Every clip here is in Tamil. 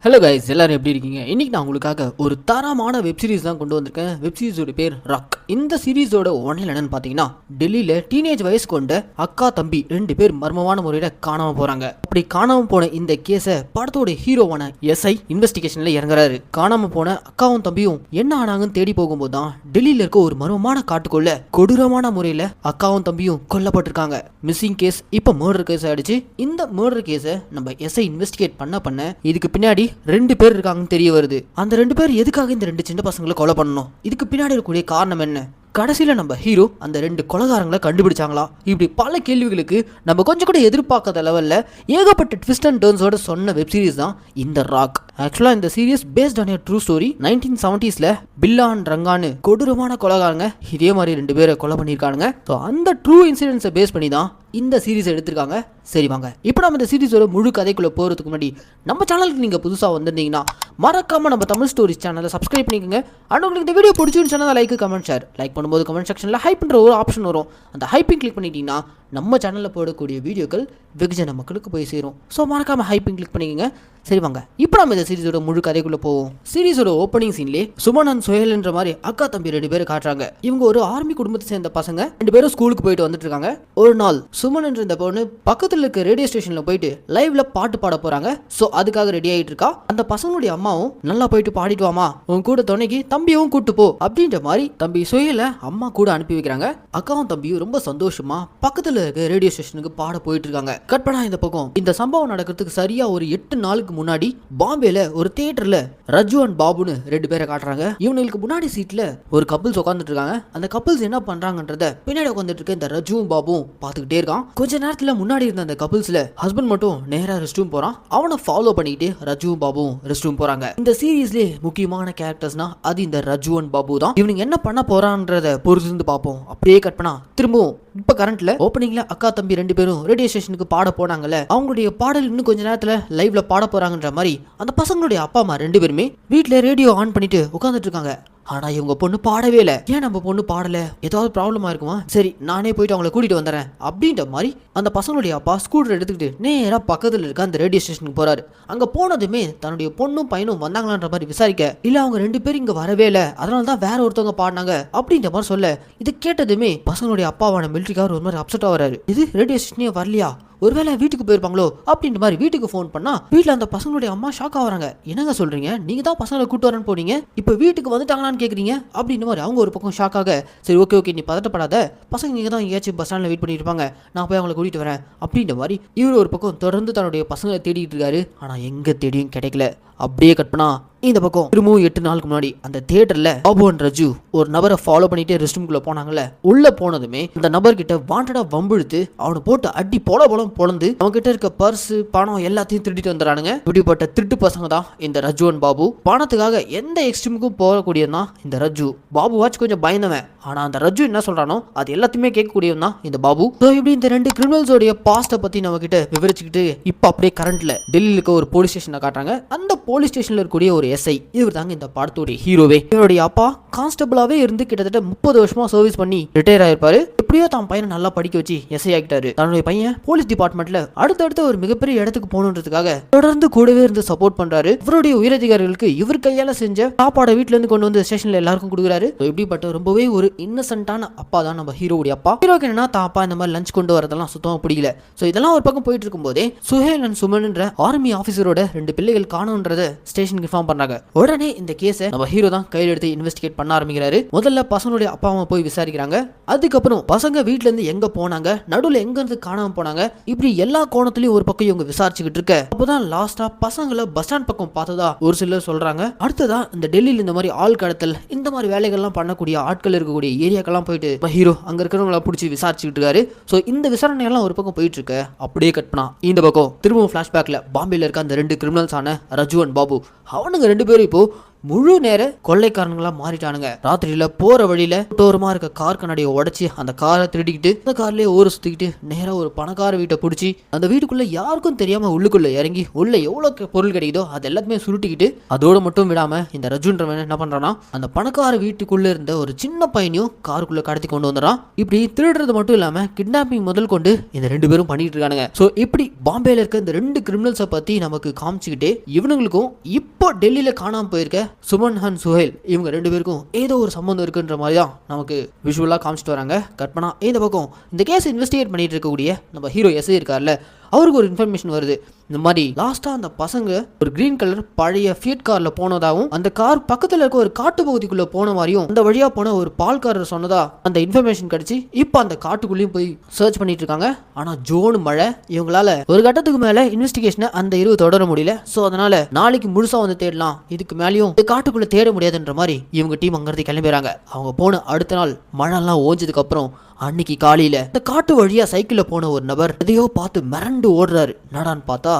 ஹலோ கைஸ், எல்லாரும் எப்படி இருக்கீங்க? இன்னைக்கு நான் உங்களுக்காக ஒரு தரமான வெப் சீரிஸ் தான் கொண்டு வந்திருக்கேன். வெப் சீரிஸோட பேர் ராக். இந்த சீரிஸோட ஒன்லைன் என்னன்னு பார்த்தீங்கன்னா, டெல்லியில டீனேஜ் வயசு கொண்ட அக்கா தம்பி 2 பேர் மர்மமான முறையில் காணாம போறாங்க. அப்படி காணாம போன இந்த கேஸை படத்தோட ஹீரோவான எஸ்ஐ இன்வெஸ்டிகேஷன்ல இறங்குறாரு. காணாம போன அக்காவும் தம்பியும் என்ன ஆனாங்கன்னு தேடி போகும்போது தான் டெல்லியில இருக்க ஒரு மர்மமான காட்டுக்குள்ள கொடூரமான முறையில் அக்காவும் தம்பியும் கொல்லப்பட்டிருக்காங்க. மிஸ்ஸிங் கேஸ் இப்ப மர்டர் கேஸ் ஆயிடுச்சு. இந்த மர்டர் கேஸை நம்ம எஸ்ஐ இன்வெஸ்டிகேட் பண்ண இதுக்கு பின்னாடி 2 பேர் இருக்காங்கன்னு தெரிய வருது. அந்த 2 பேர் எதுக்காக இந்த 2 சின்ன பசங்களை கொலை பண்ணணும்? இதுக்கு பின்னாடி இருக்கக்கூடிய காரணம் என்ன? கடைசியில நம்ம ஹீரோ அந்த 2 கொலைகாரங்களை கண்டுபிடிச்சாங்களா? இப்படி பல கேள்விகளுக்கு நம்ம கொஞ்சம் கூட எதிர்பார்க்காத லெவல்ல ஏகப்பட்ட ட்விஸ்ட் அண்ட் டர்ன்ஸோட சொன்ன வெப் சீரிஸ் தான் இந்த ராக். ஆக்சுவலா இந்த series based on true story. 1970s Billa and ரங்கான்னு கொடூரமான கொலைகாரங்க இதே மாதிரி 2 பேரை கொலை பண்ணியிருக்காங்க. ஸோ அந்த ட்ரூ இன்சிடென்ட்ஸை பேஸ் பண்ணி தான் இந்த சீரிஸ் எடுத்திருக்காங்க. சரி வாங்க, இப்போ நம்ம இந்த சீரிஸோட முழு கதைக்குள்ள போகிறதுக்கு முன்னாடி நம்ம சேனலுக்கு நீங்கள் புதுசாக வந்திருந்தீங்கன்னா மறக்காம நம்ம தமிழ் ஸ்டோரிஸ் சேனலை சப்ஸ்கிரைப் பண்ணிக்கோங்க. அண்ட் உங்களுக்கு இந்த வீடியோ பிடிச்சிருந்துச்சுன்னா லைக், கமெண்ட், ஷேர். லைக் பண்ணும்போது கமெண்ட் செக்ஷனில் ஹைப்ன்ற ஒரு ஆப்ஷன் வரும். அந்த ஹைப்பிங் கிளிக் பண்ணிட்டீங்கன்னா நம்ம சேனலில் போடக்கூடிய வீடியோக்கள் வெகுஜன மக்களுக்கு போய் சேரும். ஸோ மறக்காம ஹைப்பிங் கிளிக் பண்ணிக்கோங்க. சரி வாங்க, இப்போ நம்ம இந்த சீரிஸோட முழு கதைக்குள்ள போவோம். சீரிஸோட ஓப்பனிங் சீன்லேயே சுமன் அண்ட் சுஹேல்ன்ற மாதிரி அக்கா தம்பி 2 பேர் காட்டுறாங்க. இவங்க ஒரு ஆர்மி குடும்பத்தை சேர்ந்த பசங்க. 2 பேரும் ஸ்கூலுக்கு போயிட்டு வந்துட்டு இருக்காங்க. ஒரு நாள் சுமன் என்ற இந்த பொண்ணு பக்கத்தில் இருக்க ரேடியோ ஸ்டேஷன்ல போயிட்டு லைவ்ல பாட்டு பாட போறாங்க. ஸோ அதுக்காக ரெடி ஆகிட்டு இருக்கா. அந்த பசங்களுடைய அம்மாவும் நல்லா போயிட்டு பாடிட்டு வாமா, உன் கூட துணைக்கு தம்பியும் கூட்டு போ அப்படின்ற மாதிரி தம்பி சுஹேல அம்மா கூட அனுப்பி வைக்கிறாங்க. அக்காவும் தம்பியும் ரொம்ப சந்தோஷமா பக்கத்தில் இருக்க ரேடியோ ஸ்டேஷனுக்கு பாட போயிட்டு இருக்காங்க. கற்பனா இந்த பக்கம் இந்த சம்பவம் நடக்கிறதுக்கு சரியா ஒரு 8 நாளுக்கு முன்னாடி பாம்பேல ஒரு தியேட்டர்ல ரஜு அண்ட் பாபுன்னு 2 பேரை காட்டுறாங்க. இவங்களுக்கு முன்னாடி சீட்ல ஒரு கப்பிள்ஸ் உட்காந்துட்டு இருக்காங்க. அந்த கப்பிள்ஸ் என்ன பண்றாங்கன்றத பின்னாடி உட்காந்துட்டு இருக்க இந்த ரஜுவும் பாபுவும் பார்த்துக்கிட்டே இருக்கான். கொஞ்ச நேரத்துல முன்னாடி இருந்த அந்த கப்பிள்ஸ்ல ஹஸ்பண்ட் மட்டும் நேரா ரெஸ்ட் ரூம் போறான். அவனை ஃபாலோ பண்ணிட்டு ரஜுவும் பாபுவும் ரெஸ்ட் ரூம் போறாங்க. இந்த சீரீஸ்ல முக்கியமான கேரக்டர்ஸ்னா அது இந்த ரஜு அண்ட் பாபு தான். இவனுங்க என்ன பண்ண போறான்றத பொறுத்து இருந்து பார்ப்போம். அப்படியே கட் பண்ணா திரும்பவும் இப்ப கரண்ட்ல ஓப்பனிங்ல அக்கா தம்பி 2 பேரும் ரேடியோ ஸ்டேஷனுக்கு பாட போனாங்கல்ல, அவங்களுடைய பாடல் இன்னும் கொஞ்ச நேரத்துல லைவ்ல பாட போறாங்கன்ற மாதிரி அந்த பசங்களுடைய அப்பா அம்மா 2 பேருமே வீட்டுல ரேடியோ ஆன் பண்ணிட்டு உட்காந்துட்டு இருக்காங்க. ஆனா இவங்க பொண்ணு பாடவே இல்லை. ஏன் நம்ம பொண்ணு பாடல? ஏதாவது ப்ராப்ளமா இருக்குமா? சரி நானே போயிட்டு அவங்களை கூட்டிட்டு வந்துறேன் அப்படின்ற மாதிரி அந்த பசங்களுடைய அப்பா ஸ்கூட்டர் எடுத்துக்கிட்டு நேரா பக்கத்துல இருக்க அந்த ரேடியோ ஸ்டேஷனுக்கு போறாரு. அங்க போனதுமே தன்னுடைய பொண்ணும் பையனும் வந்தாங்களான்ற மாதிரி விசாரிக்க, இல்ல அவங்க 2 பேரும் இங்க வரவே இல்லை, அதனாலதான் வேற ஒருத்தவங்க பாடினாங்க அப்படின்ற மாதிரி சொல்ல, இது கேட்டதுமே பசங்களுடைய அப்பாவான மிலிட்டரிக்காரர் ஒரு மாதிரி அப்செட் ஆகிறாரு. இது ரேடியோ ஸ்டேஷனே வரலையா, ஒருவேளை வீட்டுக்கு போயிருப்பாங்களோ அப்படின்ற மாதிரி வீட்டுக்கு ஃபோன் பண்ணா வீட்டுல அந்த பசங்களுடைய அம்மா ஷாக் ஆகுறாங்க. என்னங்க சொல்றீங்க, நீங்க தான் பசங்களை கூட்டு வரேன்னு போனீங்க, இப்ப வீட்டுக்கு வந்துட்டாங்களான்னு கேக்குறீங்க அப்படின்ற மாதிரி அவங்க ஒரு பக்கம் ஷாக் ஆக, சரி ஓகே நீ பதட்டப்படாத, பசங்க நீங்க தான் எங்கேயாச்சும் பஸ் ஸ்டாண்ட்ல வெயிட் பண்ணிட்டு இருப்பாங்க, நான் போய் அவங்களை கூட்டிட்டு வரேன் அப்படின்ற மாதிரி இவர் ஒரு பக்கம் தொடர்ந்து தன்னுடைய பசங்களை தேடிட்டு இருக்காரு. ஆனா எங்க தேடியும் கிடைக்கல. அப்படியே கட் பண்ணா இந்த பக்கம் திரும்பவும் 8 நாளுக்கு முன்னாடி அந்த தியேட்டர்ல பாபு அண்ட் ரஜு ஒரு நபரை ஃபாலோ பண்ணிட்டு ரெஸ்ட் ரூம்குள்ள போனாங்கல்ல. உள்ள போனதுமே அந்த நபர் கிட்ட வாண்டடா வம்பிழுத்து அவனை போட்டு அடி போலம் பொழந்து அவங்க கிட்ட இருக்க பர்ஸ் பணம் எல்லாத்தையும் திருடிட்டு வந்துறானுங்க. இப்படிப்பட்ட திருட்டு பசங்க தான் இந்த ரஜு அண்ட் பாபு. பணத்துக்காக எந்த எக்ஸ்ட்ரீமுக்கும் போகக்கூடியதான் இந்த ரஜு. பாபு வாட்ச் கொஞ்சம் பயந்தவன். ஆனா அந்த ரஜு என்ன சொல்றானோ அது எல்லாத்தையுமே கேட்கக்கூடியவன் தான் இந்த பாபு. இப்படி இந்த 2 கிரிமினல்ஸோடைய பாஸ்ட பத்தி நம்ம கிட்ட விவரிச்சுக்கிட்டு இப்ப அப்படியே கரண்ட்ல டெல்லியில இருக்க ஒரு போலீஸ் ஸ்டேஷனை காட்டுறாங்க. அந்த போலீஸ் ஸ்டேஷன்ல இருக்கக்கூடிய ஒரு எஸ்ஐ, இவர் தாங்க இந்த படத்தோட ஹீரோவே. இவருடைய அப்பா கான்ஸ்டபிளாவே இருந்து கிட்டத்தட்ட 30 வருஷமா சர்வீஸ் பண்ணி ரிட்டையர் ஆயிருப்பாரு. எப்படியோ தான் பையனை நல்லா படிக்க வச்சு எஸ்ஐ ஆகிட்டாரு. தன்னுடைய பையன் போலீஸ் டிபார்ட்மெண்ட்ல அடுத்தடுத்த ஒரு மிகப்பெரிய இடத்துக்கு போகணுன்றதுக்காக தொடர்ந்து கூடவே இருந்து சப்போர்ட் பண்றாரு. இவருடைய உயரதிகாரிகளுக்கு இவர் கையால செஞ்ச சாப்பாடை வீட்டுல இருந்து கொண்டு வந்து ஸ்டேஷன்ல எல்லாருக்கும் கொடுக்குறாரு. இப்படிப்பட்ட ரொம்பவே ஒரு இன்னசென்ட்டான அப்பா தான் நம்ம ஹீரோவுடைய அப்பா. ஹீரோக்கு என்னன்னா தான் அப்பா இந்த மாதிரி லஞ்ச் கொண்டு வரதெல்லாம் சுத்தமா பிடிக்கல. சோ இதெல்லாம் ஒரு பக்கம் போயிட்டு இருக்கும் போதே சுஹேல் அண்ட் சுமன்ன்ற ஆர்மி ஆபீசரோட 2 பிள்ளைகள் காணும்ன்றத ஸ்டேஷனுக்கு இன்ஃபார்ம் பண்றாங்க. உடனே இந்த கேஸை நம்ம ஹீரோ தான் கையில் எடுத்து இன்வெஸ்டிகேட் பண்ண ஆரம்பிக்கிறாரு. முதல்ல பசங்களுடைய அப்பா அம்மா போய் விசாரிக்கிறாங்க. அதுக்கப்புறம் பசங்க வீட்டுல இருந்து எங்க போனாங்க, நடுவில் எங்க இருந்து காணாம போனாங்க, இப்படி எல்லா கோணத்திலயும் ஒரு பக்கம் இவங்க விசாரிச்சுக்கிட்டு இருக்க, அப்பதான் லாஸ்டா பசங்களை பஸ் ஸ்டாண்ட் பக்கம் பார்த்ததா ஒரு சிலர் சொல்றாங்க. அடுத்ததா இந்த டெல்லியில இந்த மாதிரி ஆள் கடத்தல் இந்த மாதிரி வேலைகள்லாம் பண்ணக்கூடிய ஆட்கள் இருக்கக்கூடிய ஏரியாக்கெல்லாம் போயிட்டு ஹீரோ அங்க இருக்கிறவங்கள பிடிச்சி விசாரிச்சுக்கிட்டு இருக்காரு. சோ இந்த விசாரணை எல்லாம் ஒரு பக்கம் போயிட்டு இருக்க, அப்படியே கட் பண்ணா இந்த பக்கம் திரும்பவும் பிளாஷ்பேக்ல பாம்பேல இருக்க அந்த 2 கிரிமினல்ஸ் ஆன ரஜு அண்ட் பாபு, அவனுங்க 2 பேரும் இப்போ முழு நேர கொள்ளைக்காரங்களா மாறிட்டானுங்க. ராத்திரியில போற வழியில தோரமா இருக்க கார் கண்ணாடியை உடைச்சு அந்த காரை திருடிக்கிட்டு அந்த கார்லயே ஊரை சுத்திக்கிட்டு நேரா ஒரு பணக்கார வீட்டை பிடிச்சி அந்த வீட்டுக்குள்ள யாருக்கும் தெரியாம உள்ளுக்குள்ள இறங்கி உள்ள எவ்வளவு பொருள் கிடைக்குதோ அது எல்லாத்தையுமே சுருட்டிக்கிட்டு அதோட மட்டும் விடாம இந்த ரஜுன்றவன் என்ன பண்றானா அந்த பணக்கார வீட்டுக்குள்ள இருந்த ஒரு சின்ன பையனையும் காருக்குள்ள கடத்தி கொண்டு வந்துறான். இப்படி திருடுறது மட்டும் இல்லாம கிட்னாப்பிங் முதல் கொண்டு இந்த 2 பேரும் பண்ணிட்டு இருக்கானுங்க. சோ இப்படி பாம்பேல இருக்க இந்த 2 கிரிமினல்ஸை பத்தி நமக்கு காமிச்சுக்கிட்டே இவனுங்களுக்கும் இப்போ டெல்லியில காணாம போயிருக்க சுமன் அண்ட் சுஹேல் இவங்க 2 பேருக்கும் ஏதோ ஒரு சம்பந்தம் இருக்குன்ற மாதிரி தான் நமக்கு விஷுவலா காமிச்சிட்டு வராங்க. கற்பனா இந்த பக்கம் இந்த கேஸ் இன்வெஸ்டிகேட் பண்ணிட்டு இருக்கக்கூடிய நம்ம ஹீரோ எஸ்ஐ இருக்கார்ல, அவருக்கு ஒரு இன்ஃபர்மேஷன் வருது. இந்த மாதிரி லாஸ்டா அந்த பசங்க ஒரு கிரீன் கலர் பழைய ஃபியட் கார்ல போனதாகவும் அந்த கார் பக்கத்துல இருக்க ஒரு காட்டு பகுதிக்குள்ள போன மாதிரியும் அந்த வழியா போன ஒரு பால்காரர் சொன்னதா அந்த இன்ஃபர்மேஷன் கிடைச்சி இப்போ அந்த காட்டுக்குள்ளேயும் போய் சர்ச் பண்ணிட்டு இருக்காங்க. ஆனா ஜோன் மழை இவங்களால ஒரு கட்டத்துக்கு மேல இன்வெஸ்டிகேஷனை அந்த இரவு தொடர முடியல. சோ அதனால நாளைக்கு முழுசா வந்து தேடலாம், இதுக்கு மேலேயும் காட்டுக்குள்ள தேட முடியாதுன்ற மாதிரி இவங்க டீம் அங்கிருந்து கிளம்பிடுறாங்க. அவங்க போன அடுத்த நாள் மழை எல்லாம் ஓஞ்சதுக்கு அப்புறம் அன்னைக்கு காலையில இந்த காட்டு வழியா சைக்கிள்ல போன ஒரு நபர் எதையோ பார்த்து மிரண்டு ஓடுறாரு. நடான்னு பார்த்தா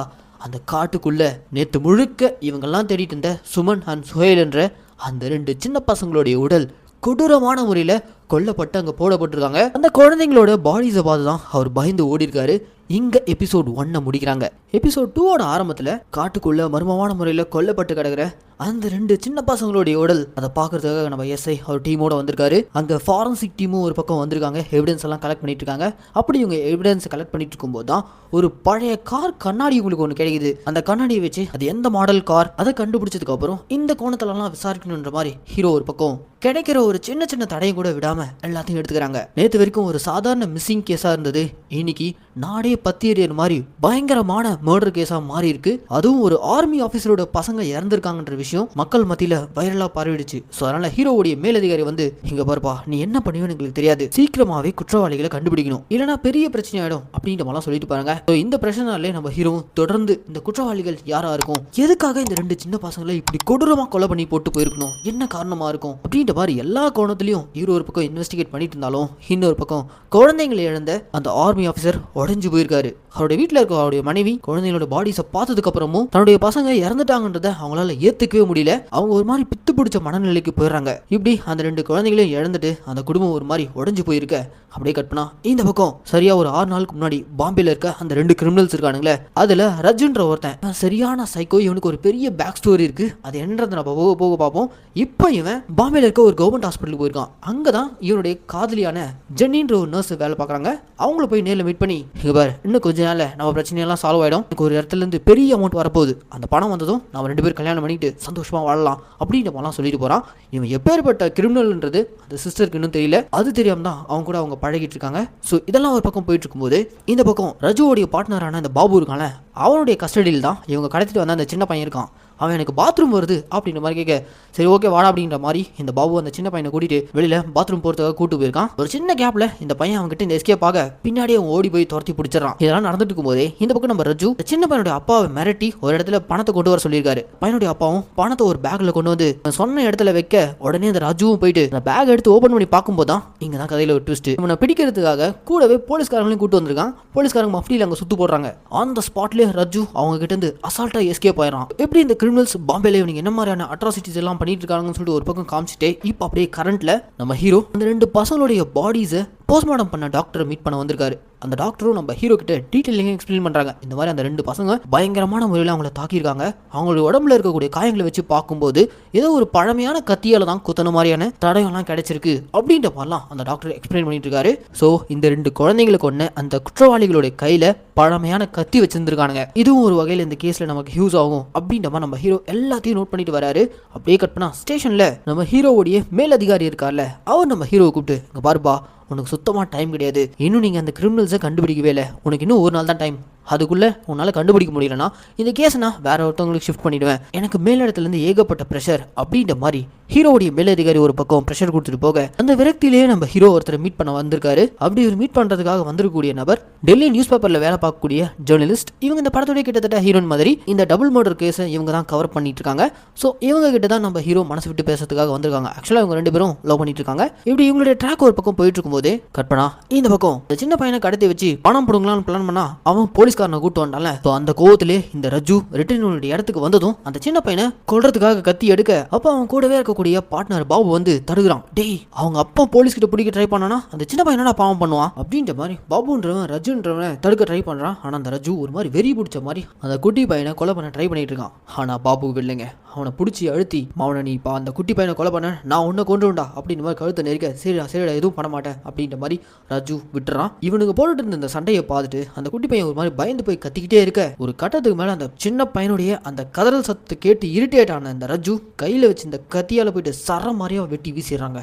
அந்த காட்டுக்குள்ள நேத்து முழுக்க இவங்கெல்லாம் தேடிட்டு இருந்த சுமன் அண்ட் சுஹேல் என்ற அந்த 2 சின்ன பசங்களுடைய உடல் கொடூரமான முறையில கொல்லப்பட்டு அங்க போடப்பட்டிருக்காங்க. அந்த குழந்தைங்களோட பாடிஸை பார்த்து தான் அவர் பயந்து ஓடி இருக்காரு. இங்க எபிசோட் 1 முடிக்கிறாங்க. எபிசோட் 2 ஆரம்பத்துல காட்டுக்குள்ள மர்மமான முறையில கொல்லப்பட்டு கிடக்குற அந்த 2 சின்ன பசங்களுடைய உடல் அதை பாக்குறதுக்காக நம்ம எஸ்ஐ அவர் டீமோட வந்திருக்காரு. அங்க ஃபாரன்சிக் டீமும் ஒரு பக்கம் வந்திருக்காங்க, எவிடன்ஸ் எல்லாம் கலெக்ட் பண்ணிட்டு இருக்காங்க. அப்படி இவங்க எவிடன்ஸ் கலெக்ட் பண்ணிட்டு இருக்கும்போது தான் ஒரு பழைய கார் கண்ணாடி உங்களுக்கு ஒன்று கிடைக்குது. அந்த கண்ணாடியை வச்சு அது எந்த மாடல் கார் அதை கண்டுபிடிச்சதுக்கு அப்புறம் இந்த கோணத்திலலாம் விசாரிக்கணுன்ற மாதிரி ஹீரோ ஒரு பக்கம் கிடைக்கிற ஒரு சின்ன சின்ன தடையும் கூட விடாம எல்லாத்தையும் எடுத்துக்கிறாங்க. நேற்று வரைக்கும் ஒரு சாதாரண மிஸ்ஸிங் கேஸா இருந்தது, இன்னைக்கு நாடே பத்தி எறியற மாதிரி பயங்கரமான மர்டர் கேஸா மாறி இருக்கு. அதுவும் ஒரு ஆர்மி ஆபீசரோட பசங்க இறந்திருக்காங்கன்ற விஷயம் மக்கள் மத்தியில வைரலா பரவிடுச்சு. ஸோ அதனால ஹீரோவுடைய மேலதிகாரி வந்து இங்க பாருப்பா, நீ என்ன பண்ணுவேன்னு எங்களுக்கு தெரியாது, சீக்கிரமாவே குற்றவாளிகளை கண்டுபிடிக்கணும், இல்லைன்னா பெரிய பிரச்சனை ஆயிடும் அப்படின்ற மாதிரிலாம் சொல்லிட்டு பாருங்க. இந்த பிரச்சனைனாலே நம்ம ஹீரோவும் தொடர்ந்து இந்த குற்றவாளிகள் யாரா இருக்கும், எதுக்காக இந்த 2 சின்ன பசங்களை இப்படி கொடூரமா கொலை பண்ணி போட்டு போயிருக்கணும், என்ன காரணமா இருக்கும் அப்படின்ற மாதிரி எல்லா கோணத்திலையும் ஹீரோ ஒரு பக்கம் இன்வெஸ்டிகேட் பண்ணிட்டு இருந்தாலும் இன்னொரு பக்கம் குழந்தைங்களை இழந்த அந்த ஆர்மி ஆபீசர் உடைஞ்சு போயிருக்காரு. அவருடைய வீட்டில் இருக்க அவருடைய மனைவி குழந்தைங்களோட பாடிஸை பார்த்ததுக்கு அப்புறமும் தன்னுடைய பசங்க இறந்துட்டாங்கன்றத அவங்களால ஏத்துக்கவே முடியல. அவங்க ஒரு மாதிரி பித்து பிடிச்ச மனநிலைக்கு போயிடுறாங்க. இப்படி அந்த 2 குழந்தைகளையும் இழந்துட்டு அந்த குடும்பம் ஒரு மாதிரி உடைஞ்சு போயிருக்க. அப்படியே கற்பனா இந்த பக்கம் சரியா ஒரு 6 நாளுக்கு முன்னாடி பாம்பேல இருக்க அந்த 2 கிரிமினல்ஸ் இருக்கானுங்களே, அதுல ரஜுன்ற ஒருத்தன் சரியான சைக்கோ, இவனுக்கு ஒரு பெரிய பேக் ஸ்டோரி இருக்கு, அது என்னன்றதை நம்ம போக போக பார்ப்போம். இப்போ இவன் பாம்பேல இருக்க ஒரு கவர்மெண்ட் ஹாஸ்பிட்டலுக்கு போயிருக்கான். அங்கதான் இவனுடைய காதலியான ஜென்னின்ற ஒரு நர்ஸ் வேலை பார்க்குறாங்க. அவங்கள போய் நேரில் மீட் பண்ணி இங்க பாரு, இன்னும் கொஞ்ச நாள்ல நம்ம பிரச்சனையெல்லாம் சால்வ் ஆயிடும், எனக்கு ஒரு இடத்துல இருந்து பெரிய அமௌண்ட் வரப்போகுது, அந்த பணம் வந்ததும் நம்ம 2 பேரும் கல்யாணம் பண்ணிட்டு சந்தோஷமா வாழலாம் அப்படின்ற மாதிரிலாம் சொல்லிட்டு போறான். இவன் எப்பேற்பட்ட கிரிமினல்ன்றது அந்த சிஸ்டருக்கு இன்னும் தெரியல. அது தெரியாம தான் அவங்க கூட அவங்க பழகிட்டு இருக்காங்க. ஸோ இதெல்லாம் ஒரு பக்கம் போயிட்டு இருக்கும்போது இந்த பக்கம் ரஜுவோடைய பார்ட்னரான அந்த பாபு இருக்கான, அவனுடைய கஸ்டடியில் தான் இவங்க கடத்திட்டு வந்த அந்த சின்ன பையன் இருக்கான். அவன் எனக்கு பாத்ரூம் வருது அப்படின்ற மாதிரி கேட்க, சரி ஓகே வாடா அப்படின்ற மாதிரி இந்த பாபு அந்த சின்ன பையனை கூட்டிட்டு வெளியில பாத்ரூம் போறதுக்காக கூட்டு போயிருக்கான். ஒரு சின்ன கேப்ல இந்த பையன் அவங்ககிட்ட இந்த எஸ்கேப் ஆக பின்னாடியே அவன் ஓடி போய் துரத்தி பிடிச்சிடறான். இதெல்லாம் நடந்துட்டு இருக்கும்போதே இந்த பக்கம் நம்ம ரஜு சின்ன பையனுடைய அப்பாவை மிரட்டி ஒரு இடத்துல பணத்தை கொண்டு வர சொல்லியிருக்காரு. பையனுடைய அப்பாவும் பணத்தை ஒரு பேக்ல கொண்டு வந்து சொன்ன இடத்துல வைக்க உடனே அந்த ரஜுவும் போயிட்டு அந்த பேக் எடுத்து ஓபன் பண்ணி பார்க்கும்போது தான் இங்க தான் கதையில ஒரு ட்விஸ்ட். இவனை பிடிக்கிறதுக்காக கூடவே போலீஸ்காரங்களையும் கூட்டு வந்திருக்கான். போலீஸ்காரங்க மஃப்டியில் அங்க சுத்து போடுறாங்க. அந்த ஸ்பாட்லயே ரஜு அவங்க கிட்ட இருந்து அசால்ட்டா எஸ்கேப் ஆயிடும். எப்படி இந்த கிரிமினல்ஸ் பாம்பேல இவங்க என்ன மாதிரியான அட்ராசிட்டிஸ் எல்லாம் பண்ணிட்டு இருக்காங்கன்னு சொல்லிட்டு ஒரு பக்கம் காமிச்சிட்டே இப்போ அப்படியே கரண்ட்ல நம்ம ஹீரோ அந்த 2 பசங்களுடைய பாடிஸை போஸ்ட்மார்ட்டம் பண்ண டாக்டரை மீட் பண்ண வந்திருக்காரு. அந்த டாக்டரும் நம்ம ஹீரோ கிட்ட டீட்டெயிலிங் எக்ஸ்பிளைன் பண்றாங்க. இந்த மாதிரி அந்த 2 பசங்க பயங்கரமான முறையில் அவங்கள தாக்கியிருக்காங்க. அவங்களுடைய உடம்புல இருக்கக்கூடிய காயங்களை வச்சு பார்க்கும்போது ஏதோ ஒரு பழமையான கத்தியால தான் குத்தன மாதிரியான தடயம்லாம் கிடைச்சிருக்கு அப்படின்ற மாதிரிலாம் அந்த டாக்டர் எக்ஸ்பிளைன் பண்ணிட்டு இருக்காரு. ஸோ இந்த 2 குழந்தைங்களுக்கு ஒன்று அந்த குற்றவாளிகளுடைய கையில பழமையான கத்தி வச்சிருந்துருக்கானுங்க. இதுவும் ஒரு வகையில் இந்த கேஸ்ல நமக்கு யூஸ் ஆகும் அப்படின்ற மாதிரி நம்ம ஹீரோ எல்லாத்தையும் நோட் பண்ணிட்டு வராரு. அப்படியே கட் பண்ணா ஸ்டேஷன்ல நம்ம ஹீரோவுடைய மேலதிகாரி இருக்கார்ல, அவர் நம்ம ஹீரோவை கூப்பிட்டு இங்க பாருப்பா, உனக்கு சுத்தமாக டைம் கிடையாது, இன்னும் நீங்கள் அந்த கிரிமினல்ஸை கண்டுபிடிக்கவே இல்லை, உனக்கு இன்னும் ஒரு நாள் தான் டைம், அதுக்குள்ளே உன்னால் கண்டுபிடிக்க முடியலன்னா இந்த கேஸை நான் வேற ஒருத்தவங்களுக்கு ஷிஃப்ட் பண்ணிடுவேன், எனக்கு மேலிடத்துலேருந்து ஏகப்பட்ட ப்ரெஷர் அப்படின்ற மாதிரி ஹீரோவுடைய மேலதிகாரி ஒரு பக்கம் ப்ரெஷர் கொடுத்துட்டு போக அந்த விரக்தியிலேயே நம்ம ஹீரோ ஒருத்தரை மீட் பண்ண வந்திருக்காரு. அப்படி ஒரு மீட் பண்ணுறதுக்காக வந்திருக்கக்கூடிய நபர் டெல்லி நியூஸ் பேப்பரில் வேலை பார்க்கக்கூடிய ஜேர்னலிஸ்ட். இவங்க இந்த படத்துடைய கிட்டத்தட்ட ஹீரோயின் மாதிரி இந்த டபுள் மர்டர் கேஸை இவங்க தான் கவர் பண்ணிட்டு இருக்காங்க. ஸோ இவங்க கிட்ட தான் நம்ம ஹீரோ மனசு விட்டு பேசுறதுக்காக வந்திருக்காங்க. ஆக்சுவலாக இவங்க 2 பேரும் லவ் பண்ணிட்டு இருக்காங்க. இப்படி இவங்களுடைய ட்ராக் ஒரு பக்கம் போயிட்டு இருக்கும்போதே கற்பனா இந்த பக்கம் இந்த சின்ன பையனை கடத்தி வச்சு பணம் போடுங்களான்னு பிளான் பண்ணா அவன் போலீஸ் போலீஸ்காரனை கூட்டு வந்தால அந்த கோவத்திலே இந்த ரஜு ரிட்டர்னுடைய இடத்துக்கு வந்ததும் அந்த சின்ன பையனை கொல்றதுக்காக கத்தி எடுக்க அப்ப அவன் கூடவே இருக்கக்கூடிய பார்ட்னர் பாபு வந்து தடுக்கிறான். டேய், அவங்க அப்பா போலீஸ் கிட்ட பிடிக்க ட்ரை பண்ணானா அந்த சின்ன பையனா பாவம் பண்ணுவான் அப்படின்ற மாதிரி பாபுன்றவன் ரஜுன்றவன் தடுக்க ட்ரை பண்றான். ஆனா அந்த ரஜு ஒரு மாதிரி வெறி பிடிச்ச மாதிரி அந்த குட்டி பையனை கொலை பண்ண ட்ரை பண்ணிட்டு இருக்கான். ஆனா பாபு இல்லைங்க, அவனை பிடிச்சி அழுத்தி அவனை நீ இப்போ அந்த குட்டி பையனை கொலை பண்ண நான் உன்னை கொண்டுண்டா அப்படின்ற மாதிரி கழுத்தை நெருக்க சரிடா எதுவும் பண்ண மாட்டேன் அப்படின்ற மாதிரி ரஜு விட்டுறான். இவனுக்கு போட்டுட்டு இருந்த இந்த சண்டையை பார்த்துட்டு அந்த குட்டி பையன் ஒரு மாதிரி பயந்து போய் கத்திக்கிட்டே இருக்க ஒரு கட்டத்துக்கு மேல அந்த சின்ன பையனுடைய அந்த கதறல் சத்தத்தை கேட்டு இரிட்டேட் ஆன அந்த ரஜு கையில வச்சு இந்த கத்தியால போயிட்டு சர மாதிரியா வெட்டி வீசிடுறாங்க.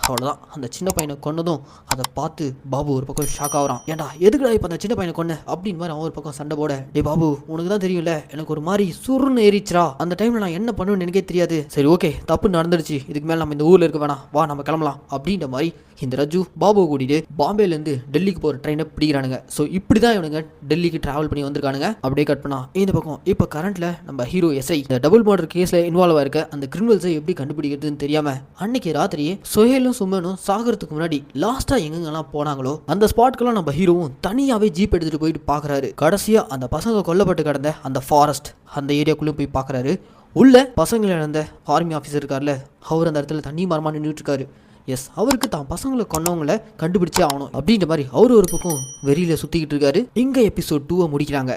அவ்வளோதான், அந்த சின்ன பையனை கொன்னதும் அதை பார்த்து பாபு ஒரு பக்கம் ஷாக் ஆகிறான். ஏன்டா எதுக்குடா இப்போ அந்த சின்ன பையனை கொன்ன அப்படின்னு மாதிரி அவன் ஒரு பக்கம் சண்டை போட, டே பாபு உனக்கு தான் தெரியும்ல எனக்கு ஒரு மாதிரி சுருன்னு ஏறிச்சுரா, அந்த டைமில் நான் என்ன பண்ணுவேன்னு எனக்கே தெரியாது. சரி ஓகே, தப்பு நடந்துடுச்சு, இதுக்கு மேலே நம்ம இந்த ஊரில் இருக்க வேணாம், வா நம்ம கிளம்பலாம் அப்படின்ற மாதிரி இந்த ரஜு பாபுவை கூட்டிட்டு பாம்பேலேருந்து டெல்லிக்கு போகிற ட்ரெயினை பிடிக்கிறானுங்க. ஸோ இப்படி தான் இவனுங்க டெல்லிக்கு ட்ராவல் பண்ணி வந்திருக்கானுங்க. அப்படியே கட் பண்ணா இந்த பக்கம் இப்போ கரண்ட்ல நம்ம ஹீரோ எஸ்ஐ இந்த டபுள் மர்டர் கேஸில் இன்வால்வ் ஆயிருக்க அந்த கிரிமினல்ஸை எப்படி கண்டுபிடிக்கிறதுன்னு தெரியாம அன்னைக்கு ராத்திரியே சுஹேலும் சுமனும் சாகிறதுக்கு முன்னாடி லாஸ்டா எங்கெங்கெல்லாம் போனாங்களோ அந்த ஸ்பாட்க்கெல்லாம் நம்ம ஹீரோவும் தனியாவே ஜீப் எடுத்துட்டு போயிட்டு பாக்குறாரு. கடைசியா அந்த பசங்க கொல்லப்பட்டு கிடந்த அந்த ஃபாரஸ்ட் அந்த ஏரியாக்குள்ளே போய் பாக்குறாரு. உள்ள பசங்களை இழந்த ஆர்மி ஆஃபீஸர் இருக்கார்ல, அவர் அந்த இடத்துல தண்ணி மரமா நின்றுட்டு இருக்காரு. எஸ், அவருக்கு தான் பசங்களை கொன்னவங்களை கண்டுபிடிச்சே ஆகணும் அப்படின்ற மாதிரி அவரு ஒரு பக்கம் வெறியில சுத்திக்கிட்டு இருக்காரு. இங்க எபிசோட் 2 முடிக்கிறாங்க.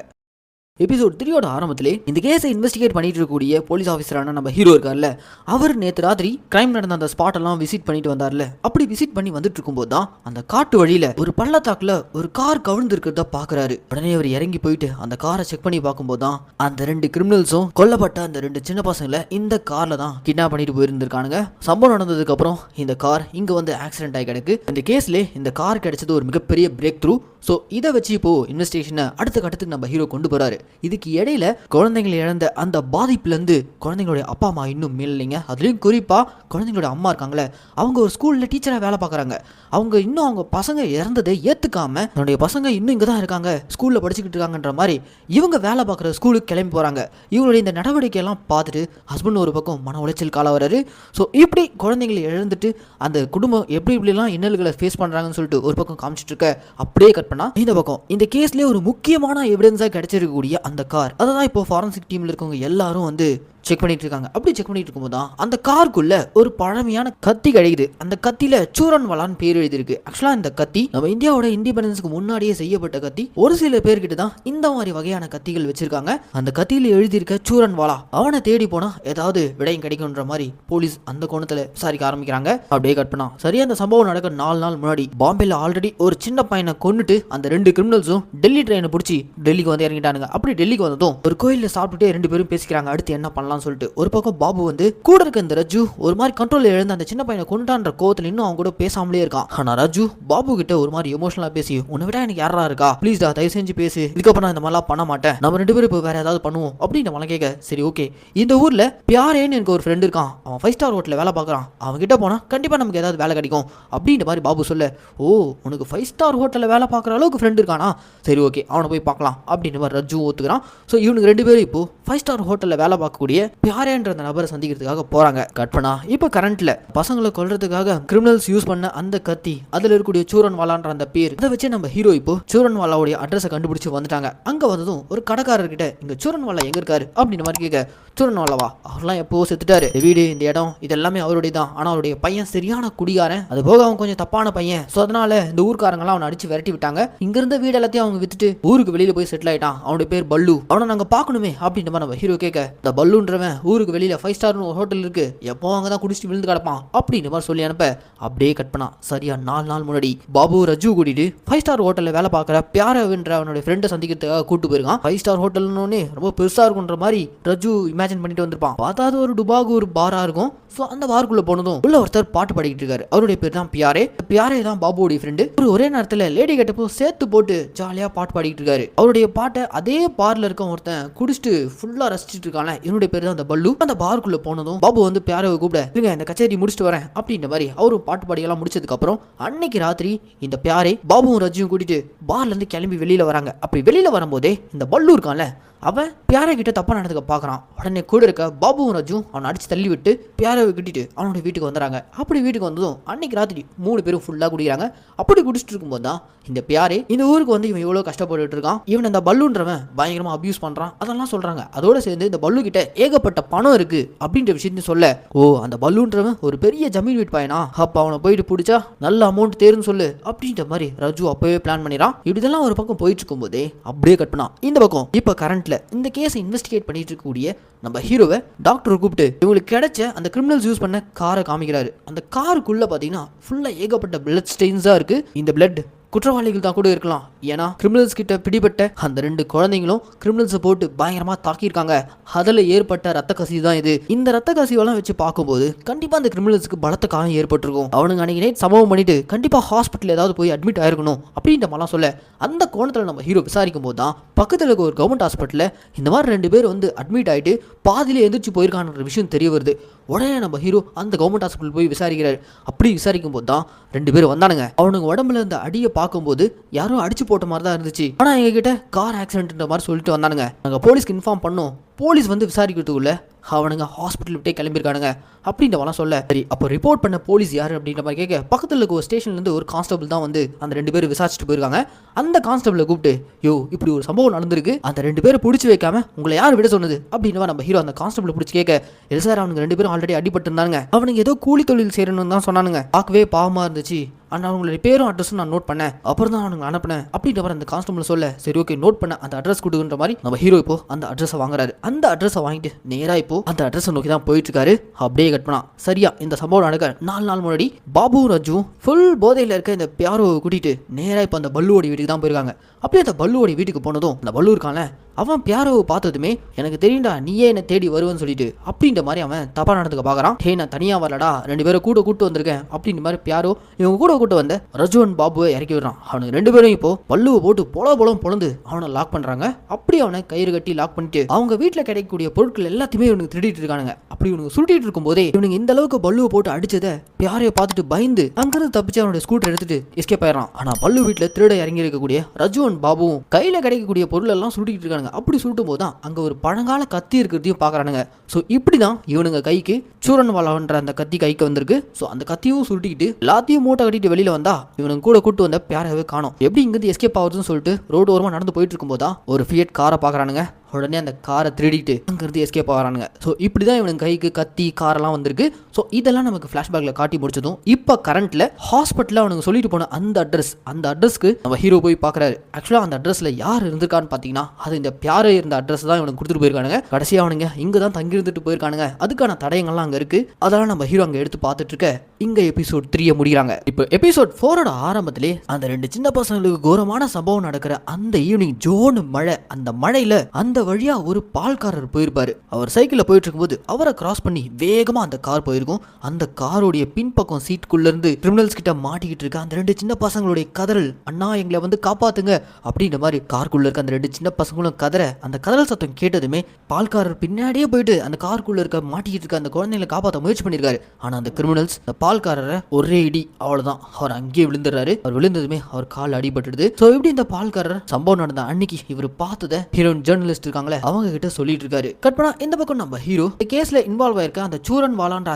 எபிசோட் 3யோட ஆரம்பத்திலே இந்த கேஸை இன்வெஸ்டிகேட் பண்ணிட்டு இருக்கக்கூடிய போலீஸ் ஆஃபீஸரான நம்ம ஹீரோ இருக்கார்ல, அவர் நேற்று ராத்திரி கிரைம் நடந்த அந்த ஸ்பாட் எல்லாம் விசிட் பண்ணிட்டு வந்தார்ல. அப்படி விசிட் பண்ணி வந்துட்டு இருக்கும்போது தான் அந்த காட்டு வழியில ஒரு பள்ளத்தாக்குல ஒரு கார் கவிழ்ந்து இருக்கிறத பாக்குறாரு. உடனே அவர் இறங்கி போயிட்டு அந்த காரை செக் பண்ணி பார்க்கும்போது தான் அந்த 2 கிரிமினல்ஸும் கொல்லப்பட்ட அந்த 2 சின்ன பசங்களை இந்த கார்ல தான் கிட்னாப் பண்ணிட்டு போயிருந்திருக்கானுங்க. சம்பவம் நடந்ததுக்கு அப்புறம் இந்த கார் இங்க வந்து ஆக்சிடென்ட் ஆகி கிடக்கு. இந்த கேஸ்ல இந்த கார் கிடைச்சது ஒரு மிகப்பெரிய பிரேக் த்ரூ. ஸோ இதை வச்சு இப்போ இன்வெஸ்டிகேஷனை அடுத்த கட்டத்துக்கு நம்ம ஹீரோ கொண்டு போறாரு. இதுக்கு இடையில குழந்தைங்களை இழந்த அந்த பாதிப்புலேருந்து குழந்தைங்களுடைய அப்பா அம்மா இன்னும் மேலைங்க. அதுலேயும் குறிப்பாக குழந்தைங்களோட அம்மா இருக்காங்களே, அவங்க ஒரு ஸ்கூலில் டீச்சராக வேலை பார்க்குறாங்க. அவங்க இன்னும் அவங்க பசங்க இறந்ததை ஏற்றுக்காம தன்னுடைய பசங்க இன்னும் இங்கே தான் இருக்காங்க, ஸ்கூலில் படிச்சுக்கிட்டு இருக்காங்கன்ற மாதிரி இவங்க வேலை பார்க்குற ஸ்கூலுக்கு கிளம்பி போகிறாங்க. இவங்களுடைய இந்த நடவடிக்கையெல்லாம் பார்த்துட்டு ஹஸ்பண்ட் ஒரு பக்கம் மன உளைச்சல் கால வராரு. ஸோ இப்படி குழந்தைங்களை இழந்துட்டு அந்த குடும்பம் எப்படி இப்படிலாம் இன்னல்களை ஃபேஸ் பண்ணுறாங்கன்னு சொல்லிட்டு ஒரு பக்கம் காமிச்சிட்டு இருக்க. அப்படியே கட் பண்ணா இந்த பக்கம் இந்த கேஸ்லேயே ஒரு முக்கியமான எவிடன்ஸாக கிடைச்சிருக்கக்கூடிய அந்த கார், அதான் இப்போ ஃபாரன்சிக் டீம்ல இருக்கவங்க எல்லாரும் வந்து செக் பண்ணிட்டு இருக்காங்க. அப்படி செக் பண்ணிட்டு இருக்கும்போது தான் அந்த காருக்குள்ள ஒரு பழமையான கத்தி கிடைக்குது. அந்த கத்தியில சூரன்வாலான்னு பேர் எழுதிருக்கு. ஆக்சுவலா இந்த கத்தி நம்ம இந்தியாவோட இண்டிபெண்டன்ஸ்க்கு முன்னாடியே செய்யப்பட்ட கத்தி. ஒரு சில பேர்கிட்ட தான் இந்த மாதிரி வகையான கத்திகள் வச்சிருக்காங்க. அந்த கத்தியில எழுதியிருக்க சூரன்வாலா, அவனை தேடி போனா ஏதாவது விடையும் கிடைக்கும்ன்ற மாதிரி போலீஸ் அந்த கோணத்துல விசாரிக்க ஆரம்பிக்கிறாங்க. அப்படியே கட் பண்ணா சரியா அந்த சம்பவம் நடக்க 4 நாள் முன்னாடி பாம்பேல ஆல்ரெடி ஒரு சின்ன பையனை கொன்னுட்டு அந்த 2 கிரிமினல்ஸும் டெல்லி ட்ரெயினை பிடிச்சி டெல்லிக்கு வந்து இறங்கிட்டானுங்க. அப்படி டெல்லிக்கு வந்ததும் ஒரு கோயிலில் சாப்பிட்டுட்டே 2 பேரும் பேசிக்கிறாங்க, அடுத்து என்ன பண்ணலாம் சொல்லிட்டு. ஒரு பக்கம் பாபு வந்து கூட இருக்க இந்த ரஜு ஒரு மாதிரி கண்ட்ரோல் இழந்து அந்த சின்ன பையனை கொண்டான்ற கோவத்தில் இன்னும் அவங்க கூட பேசாமலே இருக்கான். ஆனா ரஜு பாபு கிட்ட ஒரு மாதிரி எமோஷனலா பேசி, உன்னை விட எனக்கு யாரா இருக்கா, ப்ளீஸ் டா தயவு செஞ்சு பேசு, இதுக்கப்புறம் நான் இந்த மாதிரிலாம் பண்ண மாட்டேன், நம்ம 2 பேரும் இப்போ வேற ஏதாவது பண்ணுவோம் அப்படின்னு மலை கேட்க. சரி ஓகே, இந்த ஊர்ல பியாரேன்னு எனக்கு ஒரு ஃப்ரெண்ட் இருக்கான், அவன் 5 ஸ்டார் ஹோட்டல்ல வேலை பார்க்கறான், அவன் கிட்ட போனா கண்டிப்பா நமக்கு ஏதாவது வேலை கிடைக்கும் அப்படின்ற மாதிரி பாபு சொல்ல. ஓ, உனக்கு 5 ஸ்டார் ஹோட்டல்ல வேலை பார்க்குற அளவுக்கு ஃப்ரெண்ட் இருக்கானா, சரி ஓகே அவனை போய் பார்க்கலாம் அப்படின்ற மாதிரி ரஜு ஒத்துக்கிறான். ஸோ இவனுக்கு 2 பேரும் இப்போ 5 ஸ்டார் ஹோட்டல்ல வேலை பார்க்கக்கூடிய பியாரேன்ற அந்த நபரை சந்திக்கிறதுக்காக போறாங்க. கட் பண்ணா இப்போ கரண்ட்ல பசங்களை கொல்றதுக்காக கிரிமினல்ஸ் யூஸ் பண்ண அந்த கத்தி, அதுல இருக்கக்கூடிய சூரன்வாலான்ற அந்த பேர், அதை வச்சு நம்ம ஹீரோ இப்போ சூரன்வாலாவுடைய அட்ரஸை கண்டுபிடிச்சு வந்துட்டாங்க. அங்க வந்ததும் ஒரு கடைக்காரர்கிட்ட இங்க சூரன்வாலா எங்க இருக்காரு அப்படின்ற மாதிரி கேட்க, சூரன்வாலாவா அவர்லாம் எப்போ செத்துட்டாரு, வீடு இந்த இடம் இதெல்லாமே அவருடைய தான், ஆனா அவருடைய பையன் சரியான குடிகாரன், அது போக அவன் கொஞ்சம் தப்பான பையன், ஸோ அதனால இந்த ஊர்க்காரங்களாம் அவனை அடிச்சு விரட்டி விட்டாங்க, இங்க இருந்த வீடு எல்லாத்தையும் அவங்க வித்துட்டு ஊருக்கு வெளியில போய் செட்டில் ஆயிட்டான், அவனுடைய பேர் பல்லு, அவனை நாங்க பாக்கணுமே அப்படின்ற மாதிரி நம்ம ஹீரோ கேட்க, இந்த பல்லுன்றவன் ஊருக்கு வெளியில 5 ஸ்டார் ஹோட்டல் இருக்கு, எப்போ அங்கே தான் குடிச்சிட்டு விழுந்து கிடப்பான் அப்படின்ற மாதிரி சொல்லி அனுப்ப. அப்படியே கட் பண்ணா சரியா 4 நாள் முன்னாடி பாபு ரஜு கூட்டிட்டு 5 ஸ்டார் ஹோட்டலில் வேலை பார்க்குற பியாரவன்ற அவனுடைய ஃப்ரெண்டை சந்திக்கிறதுக்காக கூட்டு போயிருக்கான். 5 ஸ்டார் ஹோட்டல்னு ரொம்ப பெருசா இருக்குன்ற மாதிரி ரஜு இமேஜின் பண்ணிட்டு வந்திருப்பான். பார்த்தா அது ஒரு டுபாகு ஒரு பாரா இருக்கும். ஸோ அந்த பாருக்குள்ள போனதும் உள்ள ஒருத்தர் பாட்டு பாடிக்கிட்டு இருக்காரு. அவருடைய பேர் தான் பியாரே. பியாரே தான் பாபுவோடைய ஃப்ரெண்டு. ஒரே நேரத்தில் லேடி கெட்டப்போ சேர்த்து போட்டு ஜாலியா பாட்டு பாடிக்கிட்டு இருக்காரு. அவருடைய பாட்டை அதே பார்ல இருக்க ஒருத்தன் குடிச்சிட்டு ஃபுல்லா ரசிச்சுட்டு இருக்காங்க. என்னுடைய பேர் தான் அந்த பல்லு. அந்த பாருக்குள்ள போனதும் பாபு வந்து பியாரவை கூப்பிட, இல்லைங்க இந்த கச்சேரி முடிச்சுட்டு வரேன் அப்படின்ற மாதிரி அவரும் பாட்டு பாடியெல்லாம் முடிச்சதுக்கு அப்புறம் அன்னைக்கு ராத்திரி இந்த பியாரே பாபுவும் ரஜியும் கூட்டிட்டு பார்ல இருந்து கிளம்பி வெளியில வராங்க. அப்படி வெளியில வரும்போதே இந்த பல்லு இருக்கான்ல, அவன் பியாரை கிட்ட தப்பா நடந்துக்க பாக்குறான். உடனே கூட இருக்க பாபுவும் ராஜும் அவனை அடிச்சு தள்ளி விட்டு பியாரை கிட்டிட்டு அவனோட வீட்டுக்கு வந்துறாங்க. அப்படி வீட்டுக்கு வந்ததும் அன்னைக்கு ராத்திரி 3 பேரும் ஃபுல்லா குடிக்கிறாங்க. அப்படி குடிச்சிட்டு இருக்கும்போது தான் இந்த பியாரே இந்த ஊருக்கு வந்து இவன் எவ்வளவு கஷ்டப்பட்டு இருக்கான், இவன் அந்த பல்லுன்றவன் பயங்கரமா அபியூஸ் பண்றான் அதெல்லாம் சொல்றாங்க. அதோட சேர்ந்து இந்த பல்லு கிட்ட ஏகப்பட்ட பணம் இருக்கு அப்படின்ற விஷயத்தையும் சொல்ல, ஓ அந்த பல்லுன்றவன் ஒரு பெரிய ஜமீன் வீட்டு பையனா, அப்ப அவனை போயிட்டு பிடிச்சா நல்ல அமௌண்ட் தேருன்னு சொல்லு அப்படின்ற மாதிரி ராஜு அப்பவே பிளான் பண்ணிடான். இப்படிதெல்லாம் ஒரு பக்கம் போயிட்டு இருக்கும் போதே அப்படியே கட் பண்ணா இந்த பக்கம் இப்ப கரண்ட்ல இந்த கேஸை இன்வெஸ்டிகேட் பண்ணிட்டு இருக்கக்கூடிய நம்ம ஹீரோவை டாக்டர் கூப்பிட்டு இவங்களுக்கு கிடைச்ச அந்த கிரிமினல்ஸ் யூஸ் பண்ண காரை காமிக்கிறாரு. அந்த காருக்குள்ள பாத்தீங்கன்னா ஃபுல்லா ஏகப்பட்ட பிளட் ஸ்டெயின்ஸா இருக்கு. இந்த பிளட் குற்றவாளிகள் தான் கூட இருக்கலாம். ஏன்னா கிரிமினல்ஸ் கிட்ட பிடிபட்ட அந்த 2 குழந்தைங்களும் கிரிமினல்ஸை போட்டு பயங்கரமா தாக்கியிருக்காங்க. அதில் ஏற்பட்ட ரத்த கசிவு தான் இது. இந்த ரத்த கசிவெல்லாம் வச்சு பார்க்கும்போது கண்டிப்பா அந்த கிரிமினல்ஸ்க்கு பலத்த காயம் ஏற்பட்டிருக்கும். அவனுங்க அன்னைக்கு நைட் சம்பவம் பண்ணிட்டு கண்டிப்பா ஹாஸ்பிட்டல் ஏதாவது போய் அட்மிட் ஆயிருக்கணும் அப்படின்ற மாதிரிலாம் சொல்ல, அந்த கோணத்தில் நம்ம ஹீரோ விசாரிக்கும் போது தான் பக்கத்தில் இருக்க ஒரு கவர்மெண்ட் ஹாஸ்பிட்டலில் இந்த மாதிரி 2 பேர் வந்து அட்மிட் ஆகிட்டு பாதியில எந்திரிச்சு போயிருக்கான்ற விஷயம் தெரிய வருது. உடனே நம்ம ஹீரோ அந்த கவர்மெண்ட் ஹாஸ்பிட்டல் போய் விசாரிக்கிறாரு. அப்படி விசாரிக்கும் போது தான் 2 பேர் வந்தானுங்க. அவனுங்க உடம்புல இந்த அடியை பார்க்கும்போது யாரும் அடிச்சு போட்ட மாதிரி தான் இருந்துச்சு. ஆனா எங்க கிட்ட கார் ஆக்சிடென்ட்ன்ற மாதிரி சொல்லிட்டு வந்தானுங்க. நாங்க போலீஸ்க்கு இன்ஃபார்ம் பண்ணோம். போலீஸ் வந்து விசாரிக்கிறதுக்குள்ள அவனுங்க ஹாஸ்பிட்டல் விட்டே கிளம்பியிருக்கானுங்க அப்படின்றவெல்லாம் சொல்ல, சரி அப்போ ரிப்போர்ட் பண்ண போலீஸ் யாரு அப்படின்ற மாதிரி கேட்க, பக்கத்தில் இருக்க ஒரு ஸ்டேஷன்லேருந்து ஒரு கான்ஸ்டபிள் தான் வந்து அந்த 2 பேரும் விசாரிச்சுட்டு போயிருக்காங்க. அந்த கான்ஸ்டபிளை கூப்பிட்டு, யோ இப்படி ஒரு சம்பவம் நடந்திருக்கு, அந்த 2 பேரை பிடிச்சி வைக்காம உங்களை யார் விட சொன்னது அப்படின்னு நம்ம ஹீரோ அந்த கான்ஸ்டபிளை பிடிச்சி கேட்க, இல்லை சார் அவனுக்கு 2 பேரும் ஆல்ரெடி அடிபட்டு இருந்தாங்க, அவனுக்கு ஏதோ கூலி தொழில் செய்யணும்னு தான் சொன்னானுங்க, பார்க்கவே பாவமாக இருந்துச்சு, ஆனால் அவங்களுடைய பேரும் அட்ரஸும் நான் நோட் பண்ணேன், அப்புறம் தான் அவனுக்கு அனுப்பினேன் அப்படின்ற மாதிரி அந்த கான்ஸ்டபிள் சொல்ல, சரி ஓகே நோட் பண்ண அந்த அட்ரஸ் கொடுக்குன்ற மாதிரி நம்ம ஹீரோ இப்போ அந்த அட்ரஸை வாங்குறாரு. அந்த அட்ரஸை வாங்கிட்டு நேரா இப்போ அந்த அட்ரஸை நோக்கி தான் போயிட்டு இருக்காரு. அப்படியே கட் பண்ணா சரியா இந்த சம்பவம் நடக்க 4 நாள் முன்னாடி பாபு ராஜுவும் ஃபுல் போதையில் இருக்க இந்த பியாரோவை கூட்டிட்டு நேரா இப்போ அந்த பல்லுவோட வீட்டுக்கு தான் போயிருக்காங்க. அப்படியே அந்த பல்லுவோட வீட்டுக்கு போனதும் அந்த பல்லு இருக்கான்ல அவன் பியாரோவை பார்த்ததுமே எனக்கு தெரியும்டா நீயே என்ன தேடி வருவேன்னு சொல்லிட்டு அப்படின்ற மாதிரி அவன் தப்பா நடந்துக்க பாக்குறான். ஹே நான் தனியா வரலடா 2 பேரை கூட்டு வந்திருக்கேன் அப்படின்ற மாதிரி பியாரோ இவங்க கூட கூட்டு வந்த ரஜுவன் பாபுவை இறக்கி விடுறான். அவனுக்கு 2 பேரும் இப்போ பல்லுவை போட்டு பொலம் பொழந்து அவனை லாக் பண்றாங்க. அப்படி அவனை கயிறு கட்டி லாக் பண்ணிட்டு அவங்க வீட்டுல கிடைக்கக்கூடிய பொருட்கள் எல்லாத்தையுமே இவனுக்கு திருடிட்டு இருக்கானுங்க. அப்படி இவனுக்கு சுருட்டிட்டு இருக்கும் போதே இவனுக்கு இந்த அளவுக்கு பல்லுவை போட்டு அடிச்சதை பியாரையை பார்த்துட்டு பயந்து அங்கிருந்து தப்பிச்சு அவனுடைய ஸ்கூட்டர் எடுத்துட்டு எஸ்கேப் ஆயிடறான். ஆனா பல்லு வீட்டுல திருட இறங்கி இருக்கக்கூடிய ரஜுவன் பாபுவும் கையில கிடைக்கக்கூடிய பொருள் எல்லாம் சுருட்டிட்டு இருக்காங்க. அப்படி சுட்டும் போது தான் அங்க ஒரு பழங்கால கத்தி இருக்கிறதையும் பாக்குறானுங்க. ஸோ இப்படிதான் இவனுங்க கைக்கு சூரன் வாழன்ற அந்த கத்தி கைக்கு வந்திருக்கு. ஸோ அந்த கத்தியும் சுருட்டிக்கிட்டு எல்லாத்தையும் மூட்டை கட்டிட்டு வெளியில வந்தா இவனுங்க கூட கூட்டு வந்த பியாரவே காணும். எப்படி இங்கிருந்து எஸ்கேப் ஆகுதுன்னு சொல்லிட்டு ரோடு ஓரமா நடந்து போயிட்டு இருக்கும் போதா ஒரு ஃபியட் காரை பாக்குறானுங்க. உடனே அந்த காரை திருடிட்டு அங்கிருந்து எஸ்கேப் ஆகிறானுங்க. ஸோ இப்படி தான் இவனுக்கு கைக்கு கத்தி காரெல்லாம் வந்திருக்கு. ஸோ இதெல்லாம் நமக்கு ஃப்ளாஷ்பேக்கில் காட்டி முடிச்சதும் இப்போ கரண்ட்டில் ஹாஸ்பிட்டலில் அவனுக்கு சொல்லிட்டு போன அந்த அட்ரஸ்க்கு நம்ம ஹீரோ போய் பார்க்குறாரு. ஆக்சுவலாக அந்த அட்ரஸில் யார் இருந்திருக்கான்னு பார்த்தீங்கன்னா அது இந்த பியாரை இருந்த அட்ரஸ் தான் இவனுக்கு கொடுத்துட்டு போயிருக்கானுங்க. கடைசியாக அவனுங்க இங்கே தான் தங்கி இருந்துட்டு போயிருக்கானுங்க. அதுக்கான தடயங்கள்லாம் அங்கே இருக்குது. அதெல்லாம் நம்ம ஹீரோ அங்கே எடுத்து பார்த்துட்டு இருக்க இங்கே எபிசோட் 3 முடிகிறாங்க. இப்போ எபிசோட் 4 ஆரம்பத்திலே அந்த 2 சின்ன பசங்களுக்கு கோரமான சம்பவம் நடக்கிற அந்த ஈவினிங் ஜோனு மழை. அந்த மழையில் அந்த வழியா ஒரு பால்காரர் போயிருப்பாரு. அவர் சைக்கிள்ல போயிட்டு இருக்கும்போது அவரை கிராஸ் பண்ணி வேகமா அந்த கார் போயிருக்கும். அந்த காரோடைய பின்பக்கம் சீட்டுக்குள்ள இருந்து கிரிமினல்ஸ் கிட்ட மாட்டிக்கிட்டு இருக்க அந்த 2 சின்ன பசங்களுடைய கதறல், அண்ணா எங்களை வந்து காப்பாத்துங்க அப்படின்ற மாதிரி காருக்குள்ள இருக்க அந்த 2 சின்ன பசங்களும் கதற, அந்த கதறல் சத்தம் கேட்டதுமே பால்காரர் பின்னாடியே போயிட்டு அந்த காருக்குள்ள இருக்க மாட்டிக்கிட்டு இருக்க அந்த குழந்தைகளை காப்பாற்ற முயற்சி பண்ணிருக்காரு. ஆனா அந்த கிரிமினல்ஸ் அந்த பால்காரரை ஒரே இடி, அவ்வளவுதான் அவர் அங்கேயே விழுந்துடுறாரு. அவர் விழுந்ததுமே அவர் கால் அடிபட்டுடுது. சோ இப்படி இந்த பால்காரர் சம்பவம் நடந்த அன்னைக்கு இவர் பார்த்தத ஹீரோயின் ஜேர்னலிஸ்ட் இருக்காங்களே அவங்க கிட்ட சொல்லிட்டு இருக்காரு. கட் பண்ணா இந்த பக்கம் நம்ம ஹீரோ இந்த கேஸ்ல இன்வால்வ் ஆயிருக்க அந்த சூரன் வாலான்ற